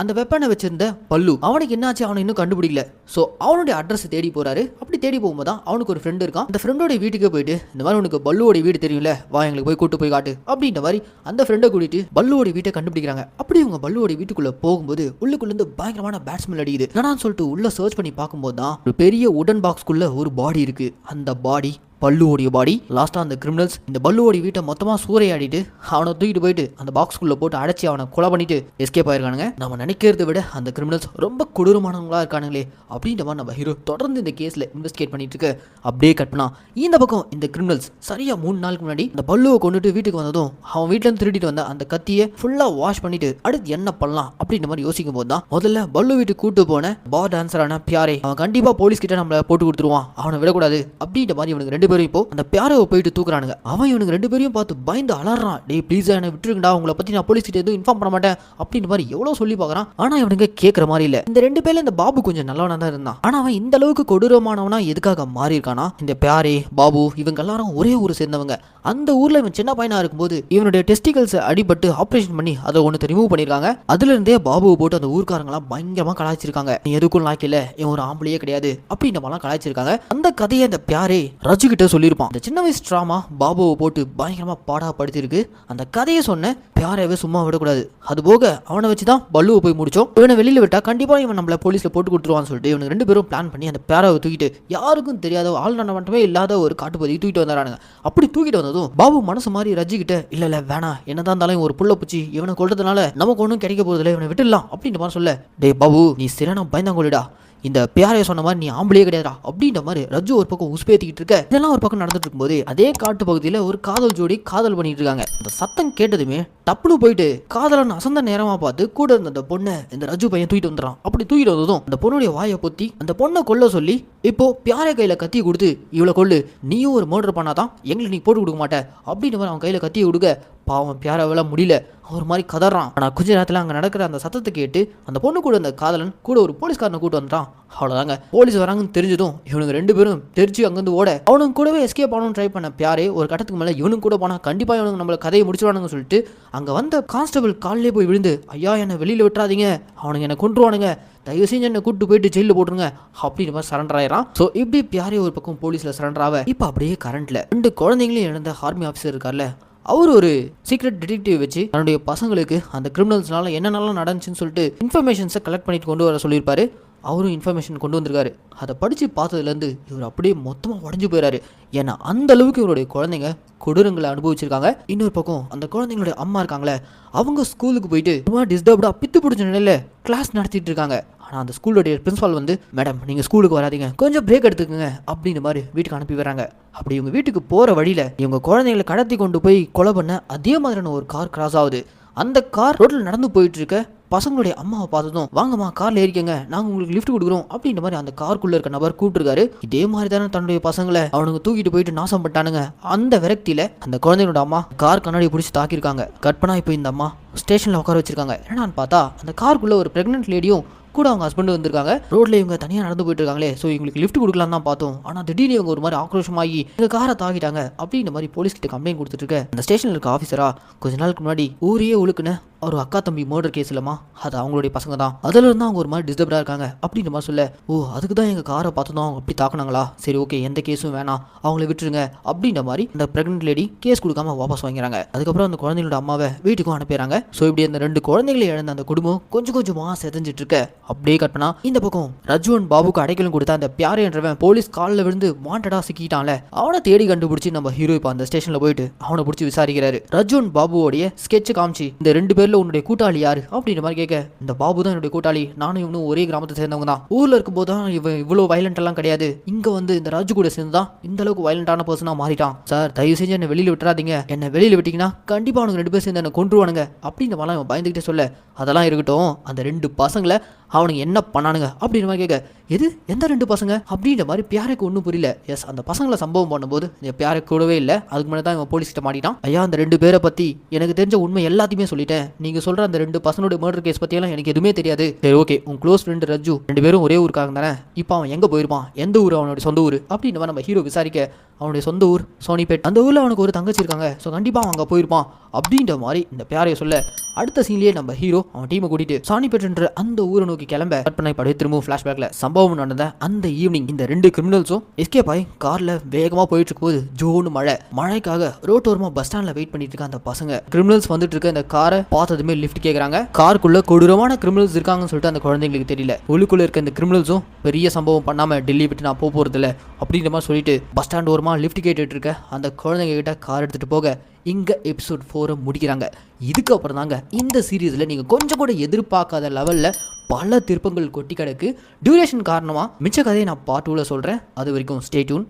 அந்த வெப்பனை வச்சிருந்த பல்லு அவனுக்கு என்னாச்சு அவனை இன்னும் கண்டுபிடிக்கல. சோ அவனுடைய அட்ரஸ் தேடி போறாரு. அப்படி தேடி போகும்போது தான் அவனுக்கு ஒரு ஃப்ரெண்ட் இருக்கான். அந்த ஃப்ரெண்டோட வீட்டுக்கு போயிட்டு இந்த மாதிரி உனக்கு பல்லுவோட வீடு தெரியும்ல, வா எங்களுக்கு போய் கூட்டு போய் காட்டு அப்படின்ற மாதிரி அந்த ஃப்ரெண்டை கூட்டிட்டு பல்லுவோட வீட்டை கண்டுபிடிக்கிறாங்க. அப்படி இவங்க பல்லுவோட வீட்டுக்குள்ள போகும்போது உள்ளுக்குள்ள இருந்து பயங்கரமான பேட்ஸ்மெல் அடிக்குது. என்னன்னு சொல்லிட்டு உள்ள சர்ச் பண்ணி பார்க்கும்போது தான் ஒரு பெரிய உடன் பாக்ஸ்க்குள்ள ஒரு பாடி இருக்கு. அந்த பாடி பல்லுவோடைய பாடி. லாஸ்டா அந்த கிரிமினல்ஸ் இந்த பல்லுவோடைய வீட்டை மொத்தமா சூறையாடிட்டு அவனை தூக்கிட்டு போயிட்டு அந்த பாக்ஸ்குள்ள போட்டு அடைச்சி அவனை கொலை பண்ணிட்டு எஸ்கேப் ஆயிருக்கானுங்க. நம்ம நினைக்கிறத விட அந்த கிரிமினல்ஸ் ரொம்ப கொடூரமானவங்களா இருக்கானுங்களே அப்படின்ற மாதிரி நம்ம ஹீரோ தொடர்ந்து இந்த கேஸ்ல இன்வெஸ்டிகேட் பண்ணிட்டு இருக்க. அப்படியே கட் பண்ணா இந்த பக்கம் இந்த கிரிமினல்ஸ் சரியா 3 நாளுக்கு முன்னாடி இந்த பல்லுவை கொண்டுட்டு வீட்டுக்கு வந்ததும் அவன் வீட்டுல இருந்து திருடிட்டு வந்த அந்த கத்தியை ஃபுல்லா வாஷ் பண்ணிட்டு அடுத்து என்ன பண்ணலாம் அப்படின்ற மாதிரி யோசிக்கும் போது தான் முதல்ல பல்லு வீட்டுக்கு கூட்டு போன பார் டான்சரான பியாரே அவன் கண்டிப்பா போலீஸ் கிட்ட நம்மள போட்டு கொடுத்துருவான், அவனை விடக்கூடாது அப்படின்ற மாதிரி இவனுக்கு 2 பேரும் இப்போ அந்த பியாரோவை போயிட்டு தூக்குறானுங்க. அவன் இவனுக்கு 2 பேரையும் பார்த்து பயந்து அலறான். டேய் ப்ளீஸ் என்ன விட்டுருங்கடா, உங்களை பத்தி நான் போலீஸ் கிட்ட எதுவும் இன்ஃபார்ம் பண்ண மாட்டேன் அப்படின்னு மாதிரி எவ்வளவு சொல்லி பார்க்கறான். ஆனா இவனுங்க கேட்கற மாதிரி இல்ல. இந்த 2 பேர்ல இந்த பாபு கொஞ்சம் நல்லவனா தான் இருந்தான். ஆனா அவன் இந்த அளவுக்கு கொடூரமானவனா எதுக்காக மாறி இருக்கானா, இந்த பியாரே பாபு இவங்க எல்லாரும் ஒரே ஊரை சேர்ந்தவங்க. அந்த ஊர்ல இவன் சின்ன பையனா இருக்கும்போது இவனுடைய டெஸ்டிகல்ஸ் அடிபட்டு ஆபரேஷன் பண்ணி அதை ஒன்று ரிமூவ் பண்ணிருக்காங்க. அதுல இருந்தே பாபுவை போட்டு அந்த ஊர்க்காரங்களாம் பயங்கரமா கலாய்ச்சிருக்காங்க. நீ எதுக்கும் லாய்க்கல, இவன் ஒரு ஆம்பளையே கிடையாது அப்படின்னு நம்மளாம் கலாய்ச்சிருக்காங்க. அந்த கதையை அந்த பியாரே ரஜு கிட்ட சொல்லியிருப்பான். இந்த சின்ன வயசு டிராமா பாபுவை போட்டு பயங்கரமா பாடாப்படுத்திருக்கு. அந்த கதையை சொன்ன பியாரவே சும்மா விடக்கூடாது. அது போக அவனை வச்சுதான் பல்லுவை போய் முடிச்சோம். இவனை வெளியில விட்டா கண்டிப்பா இவன் நம்மள போலீஸ்ல போட்டு கொடுத்துருவான்னு சொல்லிட்டு இவனுக்கு 2 பேரும் பிளான் பண்ணி அந்த பியாராவை தூக்கிட்டு யாருக்கும் தெரியாத ஆள் மட்டுமே இல்லாத ஒரு காட்டுப்பகுதிக்கு தூக்கிட்டு வந்தாரானுங்க. அப்படி தூக்கிட்டு வந்ததும் பாபு மனசு மாதிரி ரஜி கிட்ட இல்ல வேணாம், என்னதான் இருந்தாலும் ஒரு புள்ள பூச்சி இவனை கொல்றதுனால நமக்கு ஒன்றும் கிடைக்க போறதில்ல, இவனை விட்டுடலாம் அப்படின்ற மாதிரி சொல்ல, டே பாபு நீ சரியான பயந்தாங்கோலிடா, இந்த பியாரைய சொன்ன மாதிரி நீ ஆம்பளையே கிடையாதா அப்படின்ற மாதிரி ரஜு ஒரு பக்கம் உஸ்பேத்திக்கிட்டு இருக்க. இதெல்லாம் ஒரு பக்கம் நடந்துட்டு இருக்கும்போது அதே காட்டு பகுதியில் ஒரு காதல் ஜோடி காதல் பண்ணிட்டு இருக்காங்க. அந்த சத்தம் கேட்டதுமே டப்புனு போயிட்டு காதலன் அசந்த நேரமா பார்த்து கூட இருந்த அந்த பொண்ணை இந்த ரஜு பையன் தூக்கிட்டு வந்துடுறான். அப்படி தூக்கிட்டு வந்ததும் அந்த பொண்ணுடைய வாயை பொத்தி அந்த பொண்ணை கொல்ல சொல்லி இப்போ பியாரை கையில கத்தியை கொடுத்து இவளை கொல்லு, நீயும் ஒரு மர்டர் பண்ணாதான் எங்களுக்கு நீ போட்டு கொடுக்க மாட்டேன் அப்படின்ற மாதிரி அவன் கையில கத்தியை கொடுக்க பாவம் பியாராவெல்ல முடியல, ஒரு மாதிரி கதறான். ஆனா கொஞ்ச நேரத்தில் அங்கே நடக்கிற அந்த சத்தத்தை கேட்டு அந்த பொண்ணு கூட அந்த காதலன் கூட ஒரு போலீஸ்காரனை கூட்டு வந்துட்டான். அவ்வளோதாங்க, போலீஸ் வராங்கன்னு தெரிஞ்சதும் இவனுக்கு 2 பேரும் தெரிச்சு அங்கேருந்து ஓட அவனுக்கு கூடவே எஸ்கேப் ஆகணும்னு ட்ரை பண்ண பியாரே ஒரு கட்டத்துக்கு மேலே இவனுக்கு கூட போனா கண்டிப்பாக இவனுக்கு நம்மள கதையை முடிச்சுவானுங்க சொல்லிட்டு அங்கே வந்த கான்ஸ்டபிள் காலிலே போய் விழுந்து, ஐயா என்னை வெளியில் விட்டுறாதீங்க, அவனுங்க என்னை கொண்டுருவானுங்க, தயவு செஞ்சு என்னை கூட்டு போயிட்டு ஜெயிலில் போட்டுருங்க அப்படின்ற மாதிரி சரண்டர் ஆயிரான். ஸோ இப்படி பியாரே ஒரு பக்கம் போலீஸில் சரண்டர் ஆக இப்போ அப்படியே கரண்ட்ல 2 குழந்தைங்களையும் இழந்த ஆர்மி ஆஃபீஸர் இருக்கார்ல, அவர் ஒரு சீக்ரெட் டிடெக்டிவ் வச்சு தன்னுடைய பசங்களுக்கு அந்த கிரிமினல்ஸ்னால என்னென்னலாம் நடந்துச்சுன்னு சொல்லிட்டு இன்ஃபர்மேஷன்ஸை கலெக்ட் பண்ணிட்டு கொண்டு வர சொல்லியிருப்பாரு. அவரும் இன்ஃபர்மேஷன் கொண்டு வந்திருக்காரு. அதை படித்து பார்த்ததுலேருந்து இவர் அப்படியே மொத்தமாக உடஞ்சி போயிடாரு. ஏன்னா அந்த அளவுக்கு இவருடைய குழந்தைங்க கொடூரங்களை அனுபவிச்சிருக்காங்க. இன்னொரு பக்கம் அந்த குழந்தைங்களுடைய அம்மா இருக்காங்களே, அவங்க ஸ்கூலுக்கு போயிட்டு ரொம்ப டிஸ்டர்ப்டாக பித்து பிடிச்ச நிலையில் கிளாஸ் நடத்திட்டு இருக்காங்க. ஆனால் அந்த ஸ்கூலுடைய பிரின்சிபால் வந்து, மேடம் நீங்கள் ஸ்கூலுக்கு வராதிங்க, கொஞ்சம் பிரேக் எடுத்துக்கோங்க அப்படின்ற மாதிரி வீட்டுக்கு அனுப்பி வராங்க. அப்படி இவங்க வீட்டுக்கு போகிற வழியில் இவங்க குழந்தைங்களை கடத்தி கொண்டு போய் கொலை பண்ண அதே மாதிரியான ஒரு கார் கிராஸ் ஆகுது. அந்த கார் ரோட்டில் நடந்து போயிட்டு இருக்க பசங்களுடைய அம்மாவை பார்த்ததும், வாங்கம்மா கார்ல ஏறிக்கங்க, நாங்கள் உங்களுக்கு லிஃப்ட் கொடுக்குறோம் அப்படின்ற மாதிரி அந்த காருக்குள்ள இருக்க நபர் கூப்பிட்டுருக்காரு. இதே மாதிரி தானே தன்னுடைய பசங்களை அவனுக்கு தூக்கிட்டு போயிட்டு நாசம் பண்ணிட்டானுங்க. அந்த விரக்தியில அந்த குழந்தையோட அம்மா கார் கண்ணாடி பிடிச்சி தாக்கியிருக்காங்க. கற்பனா இப்போ இந்த அம்மா ஸ்டேஷன்ல உட்கார வச்சிருக்காங்க. என்னன்னு பார்த்தா அந்த காருக்குள்ள ஒரு பிரெக்னென்ட் லேடியும் கூட அவங்க ஹஸ்பண்ட் வந்திருக்காங்க. ரோட்ல இவங்க தனியாக நடந்து போயிட்டு இருக்காங்களே, ஸோ இவங்களுக்கு லிஃப்ட் கொடுக்கலாம் தான் பார்த்தோம். ஆனால் திடீர்னு இவங்க ஒரு மாதிரி ஆக்ரோஷமாகி எங்க காரை தாக்கிட்டாங்க அப்படின்ற மாதிரி போலீஸ் கிட்ட கம்ப்ளைண்ட் கொடுத்துட்டு இருக்க அந்த ஸ்டேஷன்ல இருக்க ஆஃபீஸரா கொஞ்ச நாளுக்கு முன்னாடி ஊரையே உழுக்குன ஒரு அக்கா தம்பி மர்டர் கேஸ் இல்லமா, அது அவங்களுடைய பசங்க தான், அதுல இருந்து அவங்க ஒரு மாதிரி டிஸ்டர்ப்டா இருக்காங்க அப்படின்ற மாதிரி சொல்ல, ஓ அதுக்கு தான் எங்க காரை பார்த்தோம் அவங்க அப்படி தாக்குனாங்களா, சரி ஓகே எந்த கேஸும் வேணாம் அவங்கள விட்டுருங்க அப்படின்ற மாதிரி அந்த பிரெக்னென்ட் லேடி கேஸ் கொடுக்காம வாபஸ் வாங்கிறாங்க. அதுக்கப்புறம் அந்த குழந்தைங்களோட அம்மாவை வீட்டுக்கும் அனுப்பிடுறாங்க. ஸோ இப்படி அந்த 2 குழந்தைகளை இழந்த அந்த குடும்பம் கொஞ்சம் கொஞ்சமா செதஞ்சிட்டு இருக்க. அப்படியே கட்டணா இந்த பக்கம் ரஜுவன் பாபுக்கு அடைக்கலும் கொடுத்த அந்த பியாரே என்றவன் போலீஸ் காலில் விழுந்து வாண்டடா சிக்கிட்டான்ல, அவனை தேடி கண்டுபிடிச்சி நம்ம ஹீரோ இப்போ அந்த ஸ்டேஷன்ல போயிட்டு அவனை பிடிச்சி விசாரிக்கிறாரு. ரஜுவன் பாபுவோடைய ஸ்கெட்ச் காமிச்சு இந்த 2 பேர்ல உன்னுடைய கூட்டாளி யாரு அப்படின்ற மாதிரி கேட்க, இந்த பாபு தான் என்னுடைய கூட்டாளி, நானும் இவனும் ஒரே கிராமத்தை சேர்ந்தவங்க தான், ஊர்ல இருக்கும் போது தான் இவன் இவ்வளவு வயலண்ட் எல்லாம் கிடையாது, இங்க வந்து இந்த ராஜு கூட சேர்ந்து தான் இந்த அளவுக்கு வயலண்டான பர்சனா மாறிட்டான். சார் தயவு செஞ்சு என்ன வெளியில விட்டுறாதீங்க, என்ன வெளியில விட்டீங்கன்னா கண்டிப்பா அவனுக்கு 2 பேர் சேர்ந்து என்ன கொன்றுவானுங்க அப்படின்ற மாதிரி அவன் பயந்துகிட்டே சொல்ல, அதெல்லாம் இருக்கட்டும் அந்த 2 பசங்களை அவனுக்கு என்ன பண்ணானுங்க அப்படின்ற மாதிரி கேட்க, எது எந்த 2 பசங்க அப்படின்ற மாதிரி பியாருக்கு ஒன்றும் புரியல. எஸ் அந்த பசங்களை சம்பவம் பண்ணும்போது பியாருக்கு கூடவே இல்லை, அதுக்கு முன்னாடி தான் இவன் போலீஸ் கிட்ட மாட்டிட்டான். ஐயா அந்த 2 பேரை பத்தி எனக்கு தெரிஞ்ச உண்மை எல்லாத்தையுமே சொல்லிட்டேன், நீங்க சொல்ற அந்த 2 பசங்களுடைய மர்டர் கேஸ் பத்தியெல்லாம் எனக்கு எதுவுமே தெரியாது. சரி ஓகே உன் க்ளோஸ் ஃப்ரெண்ட் ரஜு 2 பேரும் ஒரே ஊருக்காக தானே, இப்போ அவன் எங்க போயிருப்பான், எந்த ஊர் அவனுடைய சொந்த ஊர் அப்படின்னு நம்ம ஹீரோ விசாரிக்க, அவனுடைய சொந்த ஊர் சோனிபேட், அந்த ஊர்ல அவனுக்கு ஒரு தங்கச்சி இருக்காங்க, ஸோ கண்டிப்பா அவன் அங்கே போயிருப்பான் அப்படின்ற மாதிரி இந்த பியாரைய சொல்ல, அடுத்த சீன்லயே நம்ம ஹீரோ அவன் டீமை கூட்டிட்டு சானிபேட்ன்ற அந்த ஊரை நோக்கி கிளம்ப கட் பண்ணி படி திரும்பவும் ஃபிளாஷ்பேக்ல சம்பவம் நடந்த அந்த ஈவினிங் இந்த 2 கிரிமினல்ஸும் எஸ்கேப் ஆகி கார்ல வேகமா போயிட்டு இருக்கும்போது ஜோனு மழைக்காக ரோட்டோரமா பஸ் ஸ்டாண்ட்ல வெயிட் பண்ணிட்டு இருக்க அந்த பசங்க கிரிமினல்ஸ் வந்துட்டு இருக்க இந்த காரை பார்த்ததுமே லிஃப்ட் கேட்கறாங்க. காருக்குள்ள கொடூரமான கிரிமினல்ஸ் இருக்காங்கன்னு சொல்லிட்டு அந்த குழந்தைங்களுக்கு தெரியல, உள்ளுக்குள்ள இருக்க இந்த கிரிமினல்ஸும் பெரிய சம்பவம் பண்ணாம டெல்லி விட்டு நான் போறது இல்லை அப்படின்ற மாதிரி சொல்லிட்டு பஸ் ஸ்டாண்ட் ஓரமா லிஃப்ட் கேட்டுட்டு இருக்க அந்த குழந்தைங்க கிட்ட கார் எடுத்துட்டு போக இங்க எபிசோட் 4 முடிக்கிறாங்க. இதுக்கப்புறம் தாங்க இந்த சீரீஸ்ல நீங்க கொஞ்சம் கூட எதிர்பார்க்காத லெவல்ல பல திருப்பங்கள் கொட்டி கிடக்கு. டியூரேஷன் காரணமா மிச்ச கதையை நான் பார்ட் 2ல சொல்றேன். அது வரைக்கும் ஸ்டே டியூன்.